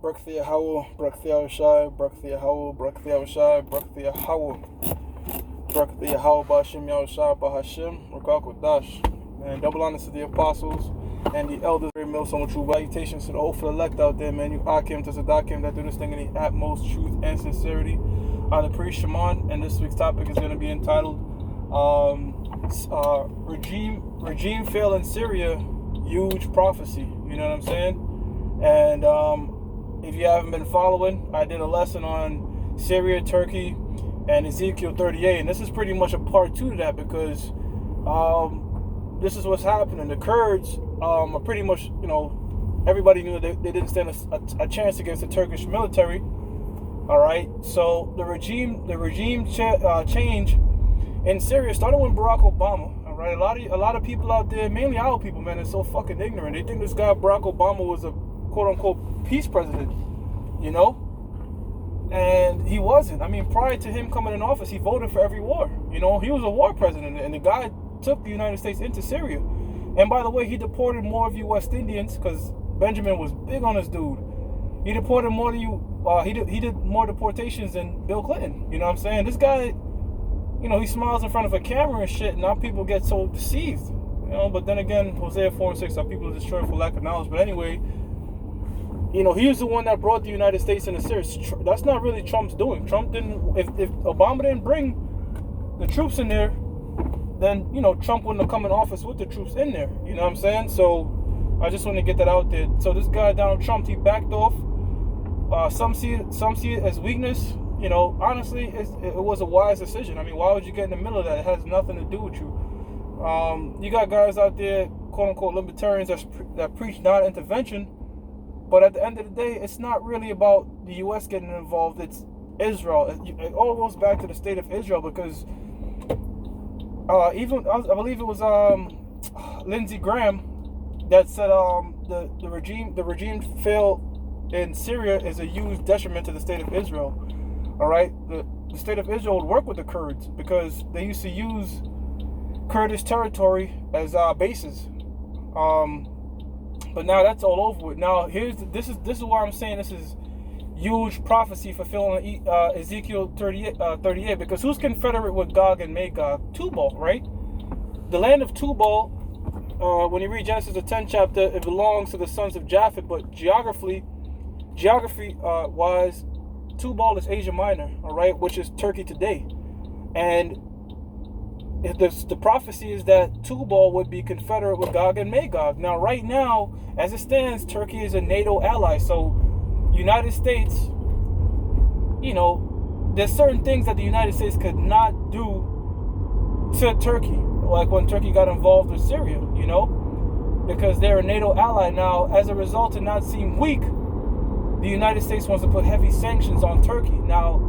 Brakthia Howell, Brakthia Shai, Brakthia Howell, Brakthia Shai, Brakthia Howell, Brakthia Howell Bashim Yahushai Bahashim, Rakak Dash. Man, double honors to the apostles and the elders. Very milsom true salutations to the hopeful elect out there, man. You Akim to Sadakim that do this thing in the utmost truth and sincerity. I'm the priest Shimon, and this week's topic is going to be entitled Regime Fail in Syria, Huge Prophecy. You know what I'm saying? And if you haven't been following, I did a lesson on Syria, Turkey, and Ezekiel 38, and this is pretty much a part 2 to that, because this is what's happening. The Kurds are pretty much, everybody knew they didn't stand a chance against the Turkish military. All right, so the regime change in Syria started with Barack Obama. All right, a lot of people out there, mainly our people, man, are so fucking ignorant. They think this guy Barack Obama was a quote unquote peace president, and he wasn't. I mean, prior to him coming in office, he voted for every war. He was a war president, and the guy took the United States into Syria. And by the way, he deported more of you West Indians, because Benjamin was big on this dude. He deported more than you. He did more deportations than Bill Clinton. You know what I'm saying? This guy, he smiles in front of a camera and shit, and now people get so deceived. But then again, Hosea 4:6, our people are destroyed for lack of knowledge. But anyway, he was the one that brought the United States into Syria. That's not really Trump's doing. Trump didn't. If Obama didn't bring the troops in there, then Trump wouldn't have come in office with the troops in there. You know what I'm saying? So I just want to get that out there. So this guy Donald Trump, he backed off. Some see it as weakness. Honestly, it was a wise decision. I mean, why would you get in the middle of that? It has nothing to do with you. You got guys out there, quote unquote libertarians, that preach non-intervention, but at the end of the day, it's not really about the U.S. getting involved. It's Israel. It all goes back to the state of Israel, because I believe it was Lindsey Graham that said the regime failed in Syria is a huge detriment to the state of Israel. All right, the state of Israel would work with the Kurds because they used to use Kurdish territory as bases. But now that's all over with. Now this is why I'm saying this is huge prophecy fulfilling Ezekiel 38, because who's confederate with Gog and Magog? Tubal, right? The land of Tubal, when you read Genesis the 10th chapter, it belongs to the sons of Japheth, but geography wise, Tubal is Asia Minor, all right, which is Turkey today. And the prophecy is that Tubal would be confederate with Gog and Magog. Now, right now, as it stands, Turkey is a NATO ally. So, United States, there's certain things that the United States could not do to Turkey, like when Turkey got involved with Syria, because they're a NATO ally. Now, as a result, to not seem weak, the United States wants to put heavy sanctions on Turkey. Now,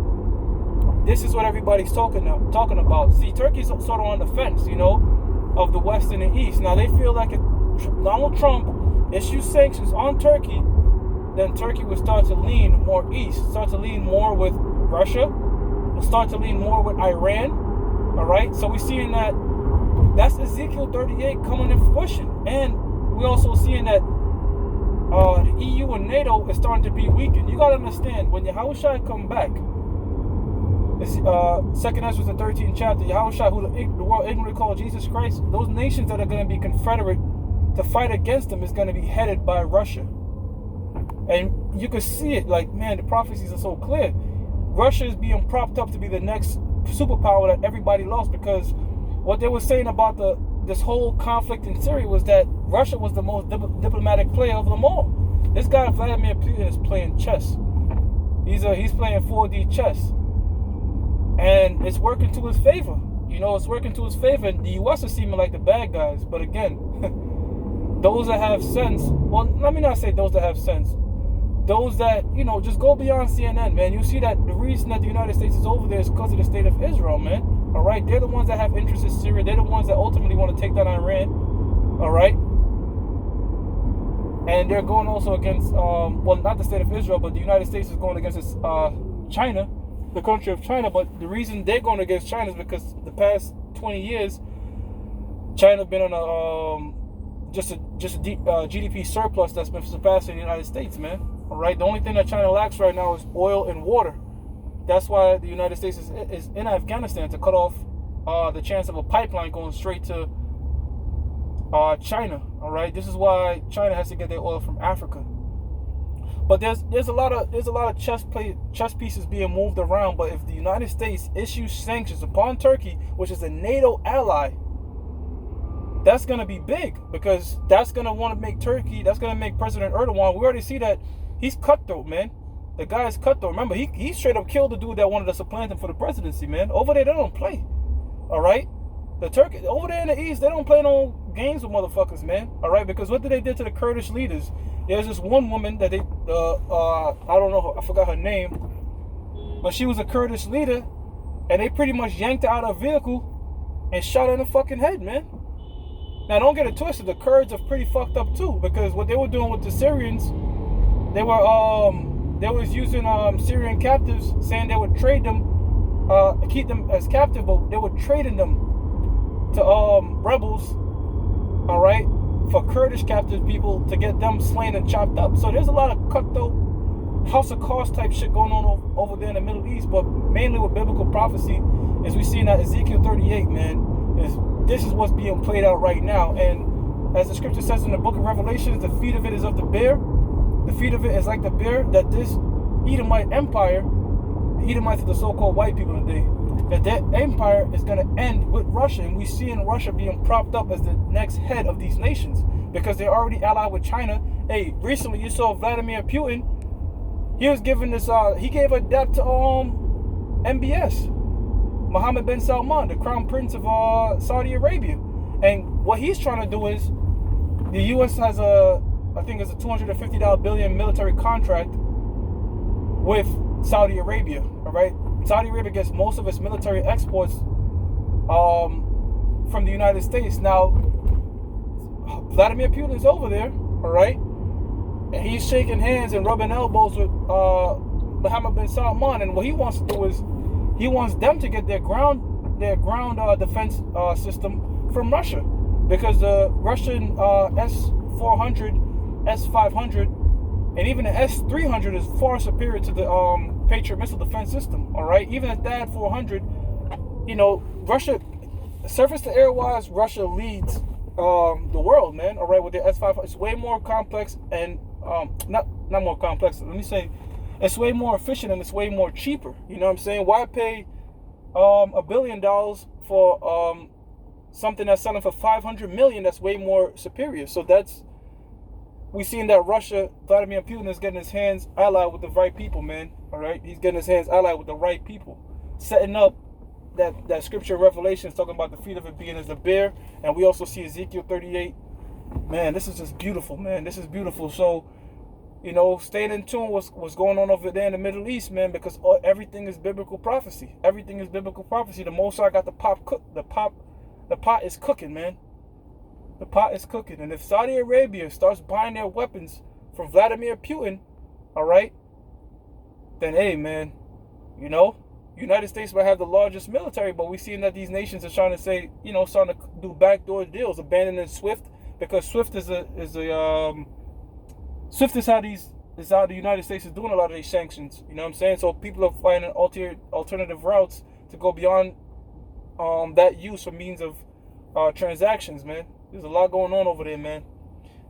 this is what everybody's talking about. See, Turkey's sort of on the fence, of the West and the East. Now, they feel like if Donald Trump issues sanctions on Turkey, then Turkey will start to lean more east, start to lean more with Russia, will start to lean more with Iran. All right? So we're seeing that's Ezekiel 38 coming to fruition. And we're also seeing that the EU and NATO is starting to be weakened. You got to understand, when Yahushua come back, it's, 2nd Ezra, the 13th chapter, Yahushua, who the world ignorantly called Jesus Christ, those nations that are going to be confederate to fight against them is going to be headed by Russia. And you can see it, like, man, the prophecies are so clear. Russia is being propped up to be the next superpower that everybody lost, because what they were saying about this whole conflict in Syria was that Russia was the most diplomatic player of them all. This guy Vladimir Putin is playing chess. He's playing 4D chess, and it's working to his favor. It's working to his favor. And the U.S. is seeming like the bad guys, but again, those that have sense. Well, let me not say those that have sense. Those that just go beyond CNN, man. You see that the reason that the United States is over there is because of the state of Israel, man. All right, they're the ones that have interest in Syria. They're the ones that ultimately want to take down Iran. All right, and they're going also against, not the state of Israel, but the United States is going against China, the country of China. But the reason they're going against China is because the past 20 years, China's been on a GDP surplus that's been surpassing the United States, man. All right, the only thing that China lacks right now is oil and water. That's why the United States is in Afghanistan, to cut off the chance of a pipeline going straight to China. All right, this is why China has to get their oil from Africa. But there's a lot of chess pieces being moved around. But if the United States issues sanctions upon Turkey, which is a NATO ally, that's gonna be big, because that's gonna want to make Turkey. That's gonna make President Erdogan. We already see that he's cutthroat, man. The guy is cutthroat. Remember, he straight up killed the dude that wanted to supplant him for the presidency, man. Over there, they don't play. All right, the Turkey over there in the East, they don't play no games with motherfuckers, man. All right, because what did they do to the Kurdish leaders? There's this one woman that they, I don't know, I forgot her name, but she was a Kurdish leader, and they pretty much yanked her out of a vehicle and shot her in the fucking head, man. Now, don't get it twisted. The Kurds are pretty fucked up too, because what they were doing with the Syrians, they was using Syrian captives, saying they would trade them, keep them as captive, but they were trading them to rebels, all right, for Kurdish captive people to get them slain and chopped up. So there's a lot of cutthroat House of Cards type shit going on over there in the Middle East, but mainly with biblical prophecy, as we see in that Ezekiel 38, man, this is what's being played out right now. And as the scripture says in the book of Revelations, the feet of it is of the bear. The feet of it is like the bear, that this Edomite empire, the Edomites are the so-called white people today, that their empire is going to end with Russia. And we see in Russia being propped up as the next head of these nations, because they're already allied with China. Hey, recently you saw Vladimir Putin. He was giving this, he gave a debt to MBS, Mohammed bin Salman, the crown prince of Saudi Arabia. And what he's trying to do is, the U.S. has I think it's a $250 billion military contract with Saudi Arabia. All right, Saudi Arabia gets most of its military exports from the United States. Now, Vladimir Putin's over there, all right, and he's shaking hands and rubbing elbows with Mohammed bin Salman. And what he wants to do is, he wants them to get their ground defense system from Russia, because the Russian S-400, S-500, and even the S-300 is far superior to the Patriot missile defense system. All right, even at that 400, you know, Russia, surface to air wise, Russia leads the world, man. All right, with the S-500, it's way more complex and not more complex. Let me say, it's way more efficient and it's way more cheaper. You know what I'm saying? Why pay $1 billion for something that's selling for $500 million? That's way more superior. So we seen that Russia, Vladimir Putin is getting his hands allied with the right people, man. All right, he's getting his hands allied with the right people, setting up that scripture in Revelation talking about the feet of it being as a bear. And we also see Ezekiel 38. Man, this is just beautiful, man. This is beautiful. So, you know, staying in tune with what's going on over there in the Middle East, man, because everything is biblical prophecy. Everything is biblical prophecy. The Most High got the pot is cooking, man. The pot is cooking. And if Saudi Arabia starts buying their weapons from Vladimir Putin, all right, then hey, man, you know, United States might have the largest military, but we're seeing that these nations are trying to say, you know, starting to do backdoor deals, abandoning SWIFT, because SWIFT is how the United States is doing a lot of these sanctions. You know what I'm saying? So people are finding alternative routes to go beyond that use for means of transactions, man. There's a lot going on over there, man.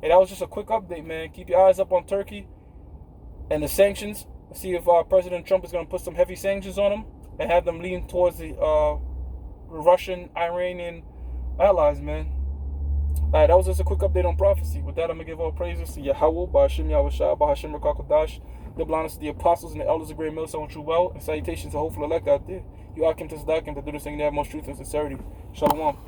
Hey, that was just a quick update, man. Keep your eyes up on Turkey and the sanctions. See if President Trump is going to put some heavy sanctions on them and have them lean towards the Russian, Iranian allies, man. Alright, that was just a quick update on prophecy. With that, I'm going to give all praises to Yahweh, Ba'ashim Yahushua, Ba'ashim Rakakodash, the blindness of the apostles and the elders of great military and true well, and salutations to hopeful elect out there. You are Kim to Sadakim to do this thing that have most truth and sincerity. Shalom.